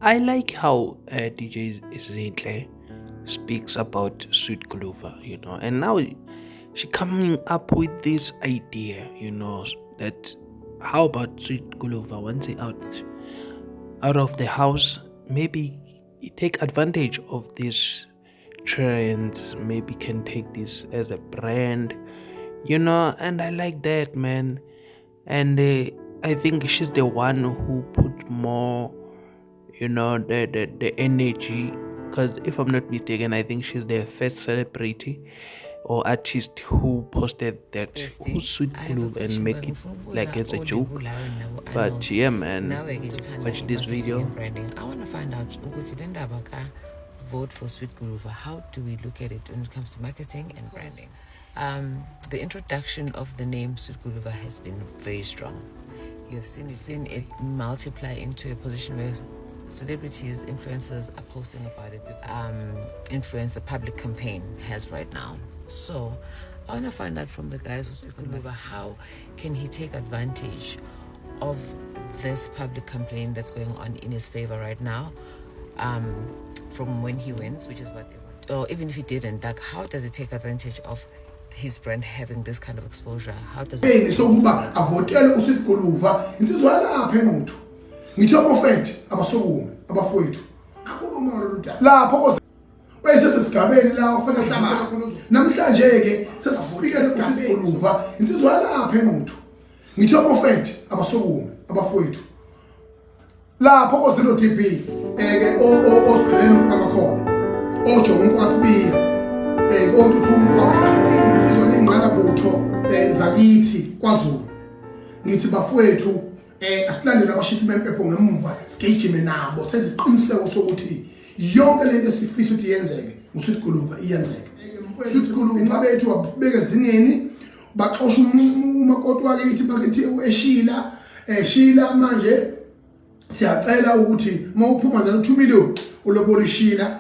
I like how DJ Zintle speaks about Sweet Clover, and now she coming up with this idea, that how about Sweet Clover once they out of the house, maybe you take advantage of this trends, maybe can take this as a brand, and I like that, man. And I think she's the one who put more, the energy, because if I'm not mistaken, I think she's the first celebrity or artist who posted that Bestie, who's Sweet I have a Glue and question, make but it like Mfukuza as a or joke. Nebulayo Nabo But Arnold. yeah, man, Now I get to watch this marketing video. and branding. I want to find out ukuthi le ndaba ka vote for Sweet Groove. How do we look at it when it comes to marketing and branding? The introduction of the name Sweet Groove has been very strong. You've seen it multiply into a position where celebrities, influencers are posting about it. Influence the public campaign has right now. So I want to find out from the guys who speak over how can he take advantage of this public campaign that's going on in his favor right now, from when he wins, which is what they want. Or even if he didn't, like how does he take advantage of his brand having this kind of exposure? How does it sokuba avotele uSweet Goluva insizwa lapha emuntu ngithi abofethu abasukumi abafowethu akuluma ngaloludaba lapho wesesigabeni la ufaka hlabana namhlanje ke sesifike uSweet Goluva insizwa lapha emuntu ngithi abofethu abasukumi abafowethu lapho kozilo TB ke osibheleni uMkamakhono ojonga umfakasibiya otuthumva insizwa nengqala butho zakithi kwaZulu ngithi bafowethu asilandele abashisi bempepho ngemva sigejime nabo senze isiqiniseko sokuthi yonke lento esifisa ukuthi yenzeke uSweet Goluva iyenzeke. Sweet Goluva bethu wabeka ezingeni baxosha umakoti wakithi bakithi eShila Shila manje siyacela ukuthi mawuphuma njalo 2 million ulobola iShila